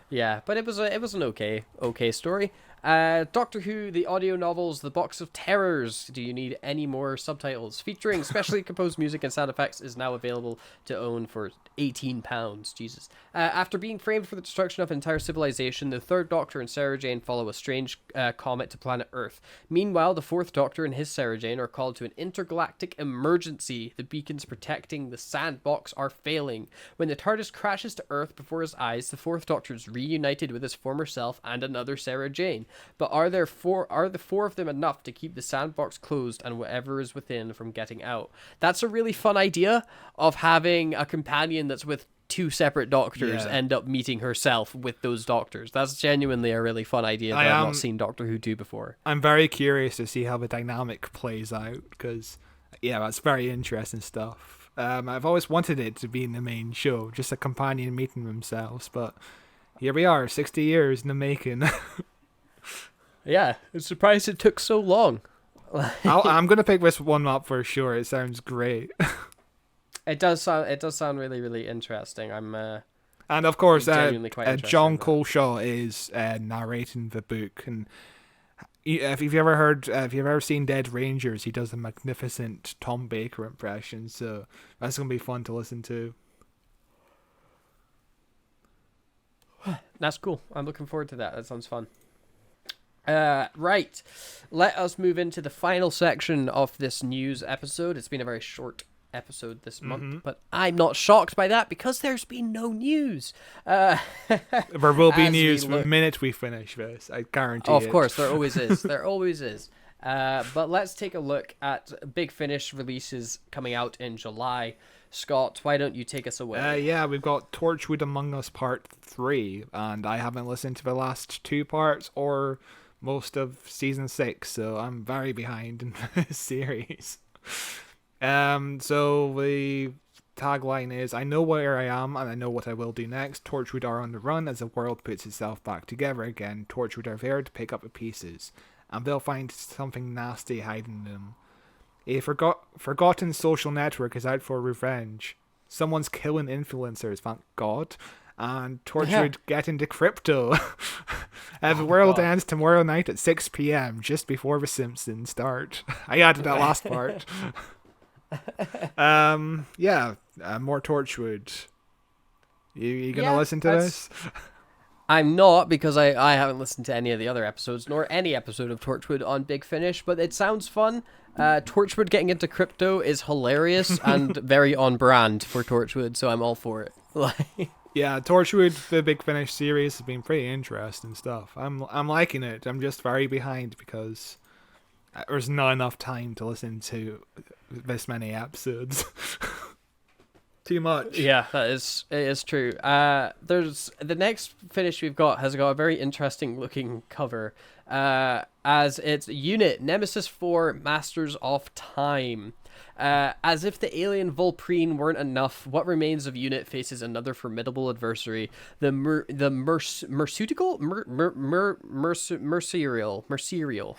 Yeah, but it was an okay story. Doctor Who, the audio novels, The Box of Terrors. Do you need any more subtitles? Featuring specially composed music and sound effects is now available to own for £18. Jesus. After being framed for the destruction of an entire civilization, the Third Doctor and Sarah Jane follow a strange comet to planet Earth. Meanwhile, the Fourth Doctor and his Sarah Jane are called to an intergalactic emergency. The beacons protecting the sandbox are failing. When the TARDIS crashes to Earth before his eyes, the Fourth Doctor is reunited with his former self and another Sarah Jane. But are the four of them enough to keep the sandbox closed and whatever is within from getting out? That's a really fun idea of having a companion that's with two separate doctors end up meeting herself with those doctors. That's genuinely a really fun idea that I've not seen Doctor Who do before. I'm very curious to see how the dynamic plays out, because that's very interesting stuff. I've always wanted it to be in the main show, just a companion meeting themselves, but here we are, 60 years in the making. Yeah, I'm surprised it took so long. I'm gonna pick this one up for sure. It sounds great. It does sound really, really interesting. And of course, genuinely quite interested John in that. Coleshaw is narrating the book, and if you've ever seen Dead Rangers, he does a magnificent Tom Baker impression. So that's gonna be fun to listen to. That's cool. I'm looking forward to that. That sounds fun. Right. Let us move into the final section of this news episode. It's been a very short episode this month, but I'm not shocked by that because there's been no news. There will be As we news the look- minute we finish this. I guarantee Of it. course, there always is. There always is. But let's take a look at Big Finish releases coming out in July. Scott, why don't you take us away? We've got Torchwood Among Us Part 3, and I haven't listened to the last two parts or most of Season 6, so I'm very behind in this series. So the tagline is, I know where I am and I know what I will do next. Torchwood are on the run as the world puts itself back together again. Torchwood are there to pick up the pieces, and they'll find something nasty hiding in them. A forgotten social network is out for revenge. Someone's killing influencers, thank God. And Torchwood get into crypto. The world ends tomorrow night at 6 p.m, just before The Simpsons start. I added that last part. More Torchwood. You gonna listen to this? I'm not, because I haven't listened to any of the other episodes, nor any episode of Torchwood on Big Finish, but it sounds fun. Torchwood getting into crypto is hilarious and very on brand for Torchwood, so I'm all for it. Yeah, Torchwood, the Big Finish series, has been pretty interesting stuff. I'm liking it. I'm just very behind because there's not enough time to listen to this many episodes. Too much. Yeah, it is true. There's the next finish we've got has got a very interesting looking cover. As it's Unit Nemesis 4 Masters of Time. As if the alien Volprene weren't enough, what remains of Unit faces another formidable adversary, the Mercurial.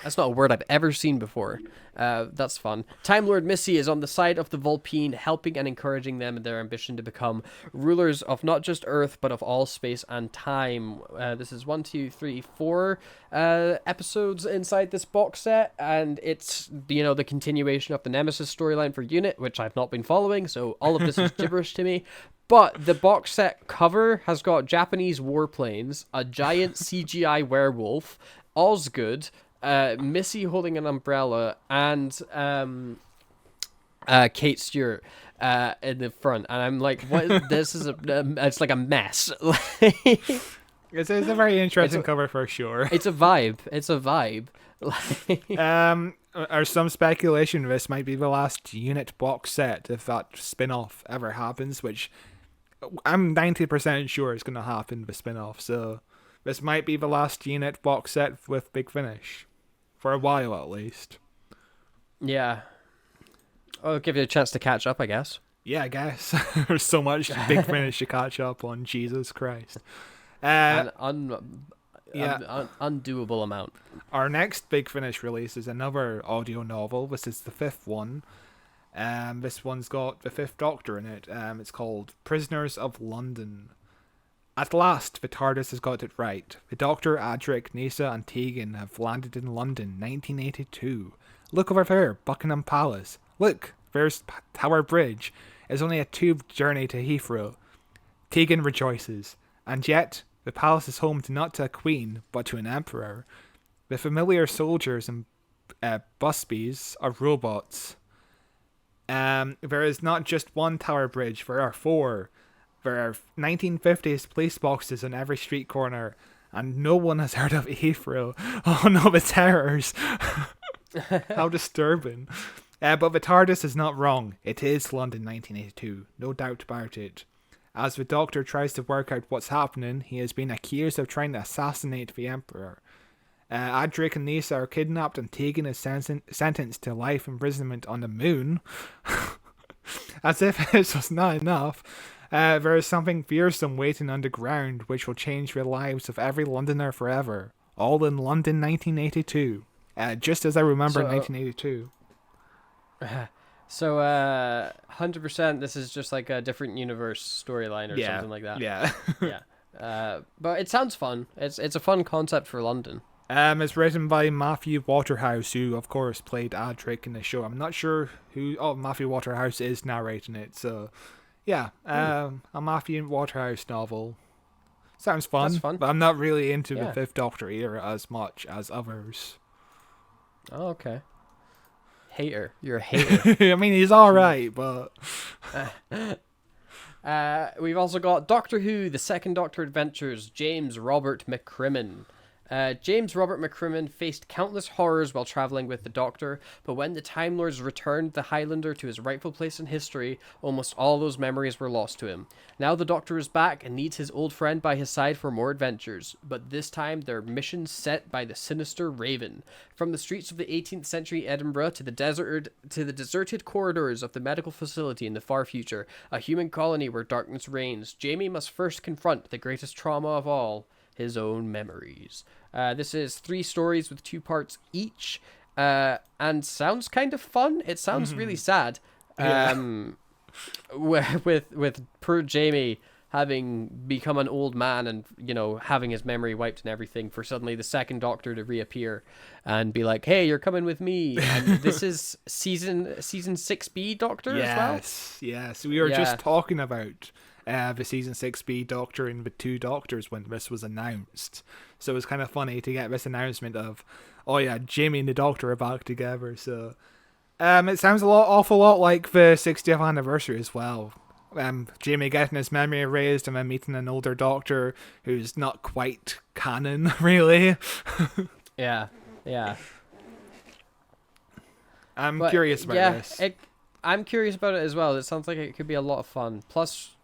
That's not a word I've ever seen before. That's fun. Time Lord Missy is on the side of the Volpine, helping and encouraging them in their ambition to become rulers of not just Earth, but of all space and time. This is 1, 2, 3, 4 episodes inside this box set, and it's, the continuation of the Nemesis storyline for Unit, which I've not been following, so all of this is gibberish to me. But the box set cover has got Japanese warplanes, a giant CGI werewolf, Osgood, Missy holding an umbrella, and Kate Stewart in the front, and I'm like, what? This is it's like a mess. It's a very interesting cover for sure. It's a vibe. It's a vibe. There's some speculation this might be the last Unit box set if that spin-off ever happens, which I'm 90% sure is going to happen, the spin-off. So this might be the last Unit box set with Big Finish. For a while, at least. Yeah. I'll give you a chance to catch up, I guess. Yeah, I guess. There's so much Big Finish to catch up on. Jesus Christ. An undoable amount. Our next Big Finish release is another audio novel. This is the 5th one. This one's got the 5th Doctor in it. It's called Prisoners of London. At last, the TARDIS has got it right. The Doctor, Adric, Nyssa and Tegan have landed in London, 1982. Look over there, Buckingham Palace. Look, there's Tower Bridge. It's only a tube journey to Heathrow. Tegan rejoices. And yet, the palace is home not to a queen, but to an emperor. The familiar soldiers and busbies are robots. There is not just one Tower Bridge, there are 4. There are 1950s police boxes on every street corner, and no one has heard of Heathrow. Oh no, the terrors! How disturbing. But the TARDIS is not wrong. It is London 1982, no doubt about it. As the Doctor tries to work out what's happening, he has been accused of trying to assassinate the Emperor. Adric and Nyssa are kidnapped and Tegan is sentenced to life imprisonment on the moon. As if this was not enough, there is something fearsome waiting underground which will change the lives of every Londoner forever. All in London 1982. Just as I remember 1982. So, 100% this is just like a different universe storyline or something like that. Yeah. Yeah. But it sounds fun. It's a fun concept for London. It's written by Matthew Waterhouse, who of course played Adric in the show. I'm not sure who. Oh, Matthew Waterhouse is narrating it. So, yeah, a Matthew Waterhouse novel. Sounds fun. That's fun. But I'm not really into the 5th Doctor era as much as others. Oh, okay. Hater. You're a hater. I mean, he's alright, but... We've also got Doctor Who, The Second Doctor Adventures, James Robert McCrimmon. James Robert McCrimmon faced countless horrors while traveling with the Doctor, but when the Time Lords returned the Highlander to his rightful place in history, almost all those memories were lost to him. Now the Doctor is back and needs his old friend by his side for more adventures, but this time their mission set by the sinister Raven. From the streets of the 18th century Edinburgh to the deserted corridors of the medical facility in the far future, a human colony where darkness reigns, Jamie must first confront the greatest trauma of all, his own memories. This is 3 stories with 2 parts each, and sounds kind of fun. It sounds really sad. With poor Jamie having become an old man and, having his memory wiped and everything, for suddenly the second Doctor to reappear and be like, hey, you're coming with me. And this is season 6B Doctor as well? Yes. We were just talking about the season 6B Doctor and the 2 Doctors when this was announced. So it was kind of funny to get this announcement of, oh yeah, Jamie and the Doctor are back together. So it sounds awful lot like the 60th anniversary as well. Jamie getting his memory erased and then meeting an older Doctor who's not quite canon, really. Yeah. I'm curious about this. I'm curious about it as well. It sounds like it could be a lot of fun. Plus,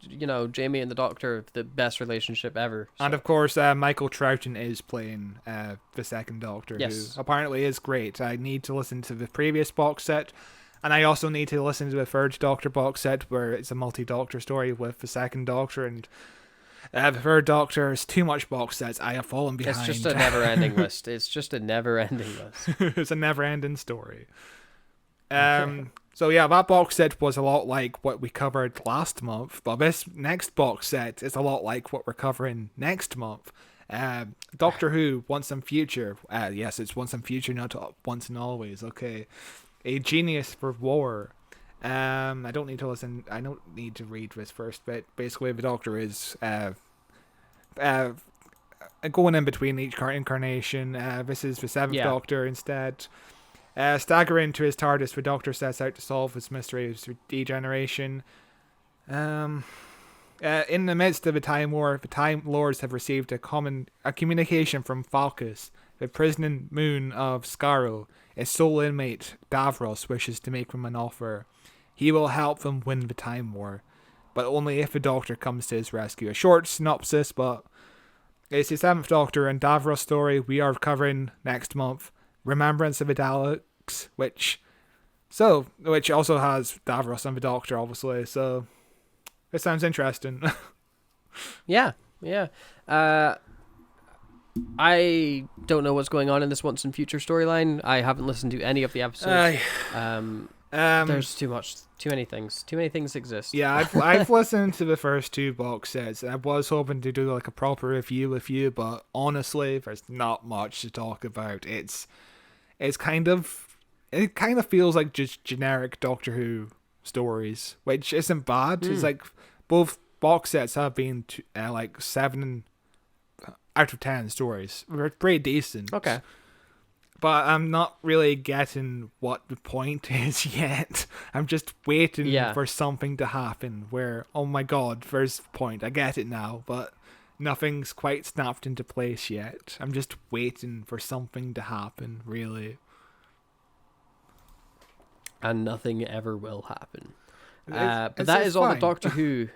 Jamie and the Doctor, the best relationship ever. So. And of course, Michael Troughton is playing the second Doctor, who apparently is great. I need to listen to the previous box set, and I also need to listen to the third Doctor box set, where it's a multi-Doctor story with the second Doctor, and the third Doctor is too much box sets. I have fallen behind. It's just a never-ending list. It's just a never-ending list. It's a never-ending story. So yeah, that box set was a lot like what we covered last month, but this next box set is a lot like what we're covering next month. Doctor Who, Once and Future. Yes, it's Once and Future, not Once and Always. Okay. A Genius for War. I don't need to listen. I don't need to read this first, but basically the Doctor is going in between each incarnation. This is the seventh Doctor instead. Staggering to his TARDIS, the Doctor sets out to solve this mystery of degeneration. In the midst of a time war, the Time Lords have received a communication from Falcus, the prison moon of Skaro. Its sole inmate, Davros, wishes to make them an offer. He will help them win the Time War, but only if the Doctor comes to his rescue. A short synopsis, but it's the 7th Doctor and Davros story we are covering next month. Remembrance of the Daleks, which also has Davros and the Doctor, obviously, so it sounds interesting. Yeah. I don't know what's going on in this Once and Future storyline. I haven't listened to any of the episodes. There's too many things. Too many things exist. Yeah, I've listened to the first 2 box sets. I was hoping to do like a proper review with you, but honestly, there's not much to talk about. It kind of feels like just generic Doctor Who stories, which isn't bad. It's like both box sets have been like 7 out of 10 stories. They're pretty decent. Okay. But I'm not really getting what the point is yet. I'm just waiting for something to happen where, oh my god, there's the point. I get it now, but nothing's quite snapped into place yet. I'm just waiting for something to happen, really. And nothing ever will happen. But that is all the Doctor Who...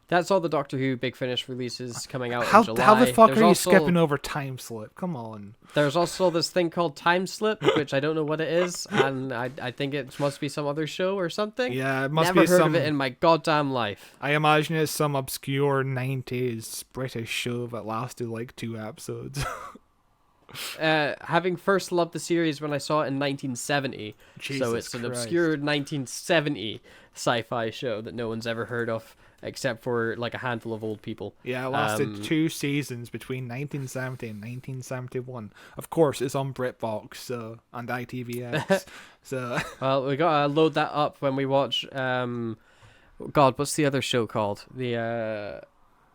That's all the Doctor Who Big Finish releases coming out in July. How the fuck are you skipping over Time Slip? Come on. There's also this thing called Time Slip, which I don't know what it is, and I think it must be some other show or something. Yeah, it must Never be heard of it in my goddamn life. I imagine it's some obscure 90s British show that lasted like 2 episodes. Having first loved the series when I saw it in 1970, so it's an obscure 1970 sci-fi show that no one's ever heard of, except for like a handful of old people. Yeah, it lasted 2 seasons between 1970 and 1971. Of course, it's on BritBox and ITVX. So well, we gotta load that up when we watch. God, what's the other show called? The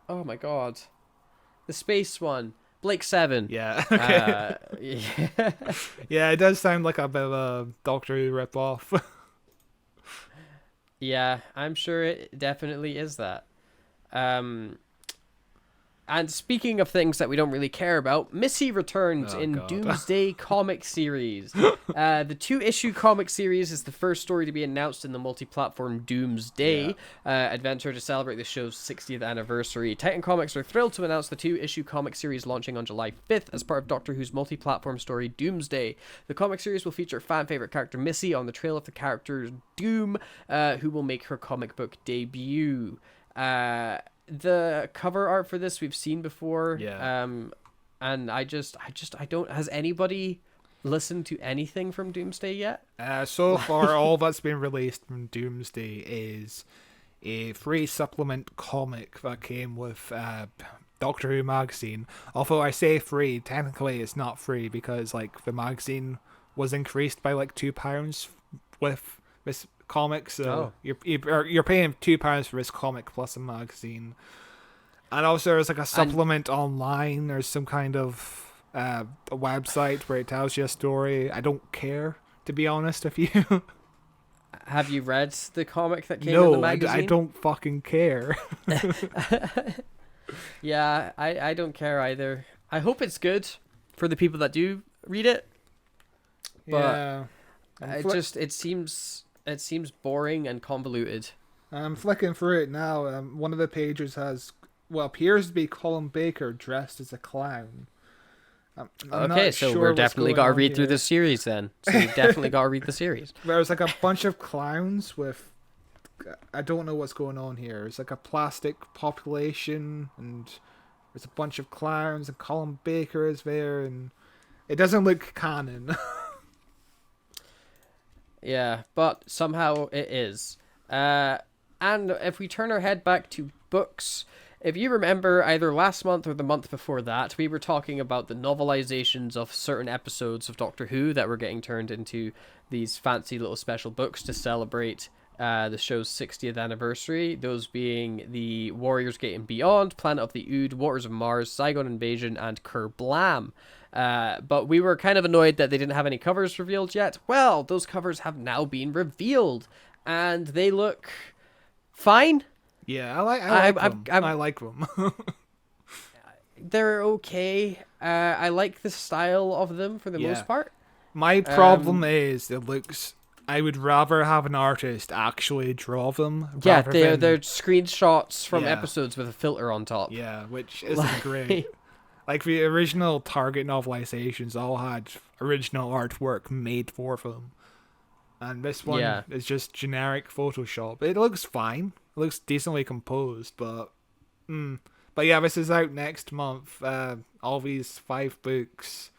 oh my god, the space one. Blake 7. Yeah. Okay. Yeah. Yeah, it does sound like a bit of a Doctor Who ripoff. Yeah, I'm sure it definitely is that. And speaking of things that we don't really care about, Missy returns in Doomsday comic series. The 2-issue comic series is the first story to be announced in the multi-platform Doomsday adventure to celebrate the show's 60th anniversary. Titan Comics are thrilled to announce the 2-issue comic series launching on July 5th as part of Doctor Who's multi-platform story Doomsday. The comic series will feature fan-favorite character Missy on the trail of the character Doom, who will make her comic book debut. The cover art for this we've seen before. Yeah. And I don't. Has anybody listened to anything from Doomsday yet? So far, all that's been released from Doomsday is a free supplement comic that came with Doctor Who magazine. Although I say free, technically it's not free because like the magazine was increased by like £2 with this comic, so you're paying £2 for this comic plus a magazine. And also there's like a supplement online. There's some kind of a website where it tells you a story. I don't care, to be honest with you. Have you read the comic that came in the magazine? I don't fucking care. Yeah, I don't care either. I hope it's good for the people that do read it. But it seems boring and convoluted. I'm flicking through it now. One of the pages has what appears to be Colin Baker dressed as a clown. Okay, so we're definitely got to read through the series then. So you definitely got to read the series. There's like a bunch of clowns with... I don't know what's going on here. It's like a plastic population and there's a bunch of clowns and Colin Baker is there and it doesn't look canon. Yeah, but somehow it is. And if we turn our head back to books, if you remember, either last month or the month before that, we were talking about the novelizations of certain episodes of Doctor Who that were getting turned into these fancy little special books to celebrate the show's 60th anniversary. Those being the Warriors Gate and Beyond, Planet of the Ood, Waters of Mars, Saigon Invasion, and Kerblam. But we were kind of annoyed that they didn't have any covers revealed yet. Well, those covers have now been revealed, and they look fine. Yeah, I like them. They're okay. I like the style of them for the most part. My problem is it looks. I would rather have an artist actually draw them. Yeah, they're screenshots from episodes with a filter on top. Yeah, which isn't great. Like the original Target novelizations all had original artwork made for them. And this one is just generic Photoshop. It looks fine. It looks decently composed, but yeah, this is out next month. All these 5 books.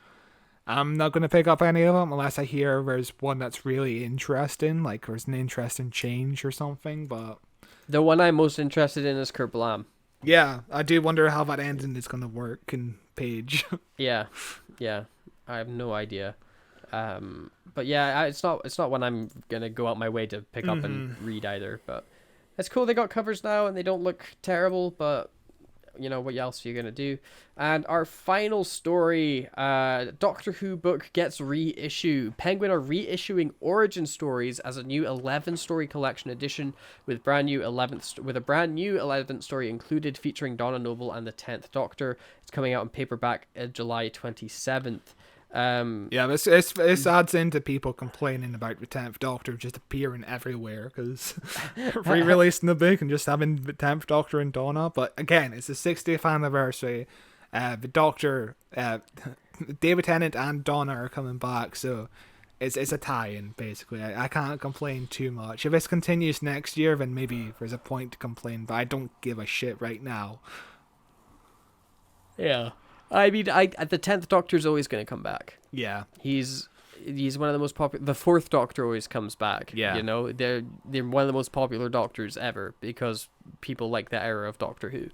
I'm not going to pick up any of them unless I hear there's one that's really interesting, like there's an interesting change or something, but... The one I'm most interested in is Kerblam. Yeah, I do wonder how that ending is going to work in Page. Yeah, I have no idea. But yeah, it's not one I'm going to go out my way to pick up and read either, but it's cool they got covers now and they don't look terrible, but... You know, what else are you going to do? And our final story, Doctor Who book gets reissue. Penguin are reissuing origin stories as a new 11-story collection edition with a brand new 11th story included featuring Donna Noble and the 10th Doctor. It's coming out in paperback July 27th. This adds into people complaining about the 10th Doctor just appearing everywhere because re-releasing the book and just having the 10th Doctor and Donna. But again, it's the 60th anniversary. The Doctor, David Tennant and Donna are coming back, so it's a tie-in basically. I can't complain too much. If this continues next year, then maybe there's a point to complain, but I don't give a shit right now. Yeah. I mean, the 10th Doctor's always going to come back. Yeah. He's one of the most popular... The 4th Doctor always comes back. Yeah. You know, they're one of the most popular Doctors ever because people like that era of Doctor Who.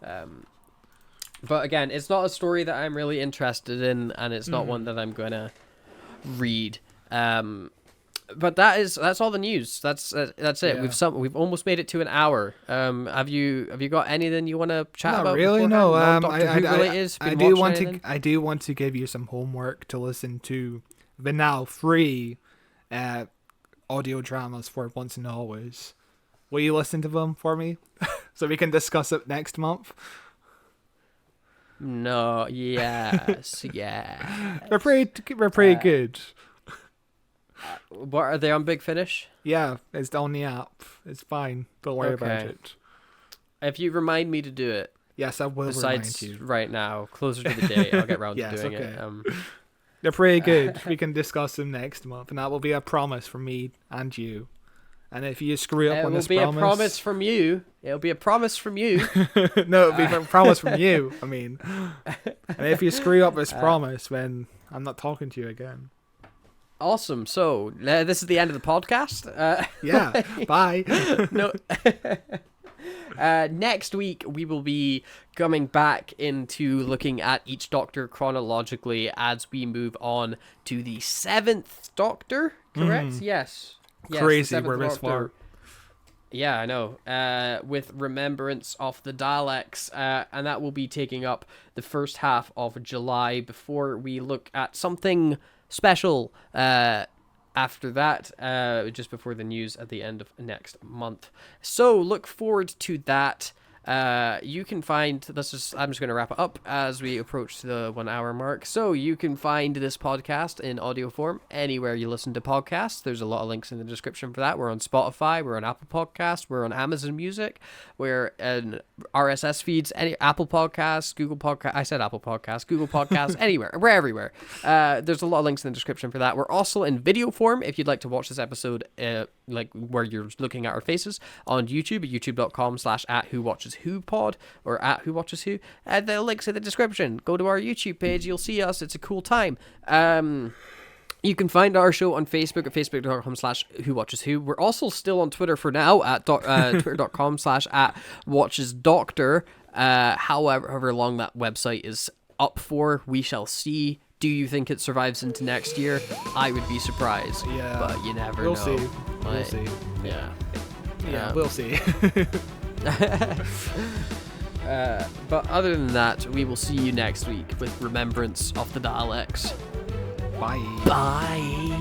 But again, it's not a story that I'm really interested in, and it's not one that I'm going to read. But that's all the news. That's it. Yeah. We've almost made it to an hour. Have you got anything you want to chat about? Not really. No. I do want to give you some homework to listen to the now free audio dramas for Once and Always. Will you listen to them for me so we can discuss it next month? No. Yes. Yeah. They're pretty good. What are they on Big Finish? Yeah, it's on the app. It's fine. Don't worry about it. If you remind me to do it. Yes, I will remind you. Right now, closer to the day, I'll get around to doing it. They're pretty good. We can discuss them next month, and that will be a promise from me and you. And if you screw up on this promise... It will be a promise from you. It'll be a promise from you. No, it'll be a promise from you, I mean. And if you screw up this promise, then I'm not talking to you again. Awesome. So, this is the end of the podcast. Yeah, bye. No. Next week, we will be coming back into looking at each Doctor chronologically as we move on to the 7th Doctor, correct? Yes, crazy, we're this far. Yeah, I know. With Remembrance of the Daleks, and that will be taking up the first half of July before we look at something special after that, just before the news at the end of next month. So look forward to that. You can find I'm just going to wrap it up as we approach the 1 hour mark. So you can find this podcast in audio form anywhere you listen to podcasts. There's a lot of links in the description for that. We're on Spotify, we're on Apple Podcasts, we're on Amazon Music, we're in RSS feeds, any Apple Podcasts, Google Podcasts. I said Apple Podcasts, Google Podcasts, anywhere. We're everywhere. There's a lot of links in the description for that. We're also in video form if you'd like to watch this episode like where you're looking at our faces on YouTube, youtube.com/@whowatcheswhopod or @whowatcheswho. And the links in the description. Go to our YouTube page, you'll see us. It's a cool time. You can find our show on Facebook at facebook.com/whowatcheswho. We're also still on Twitter for now at twitter.com/@watchesdoctor. However long that website is up for, we shall see. Do you think it survives into next year? I would be surprised. Yeah. But you never We'll know. see. We'll see. Yeah. Yeah, we'll see. But other than that, we will see you next week with Remembrance of the Daleks. Bye. Bye.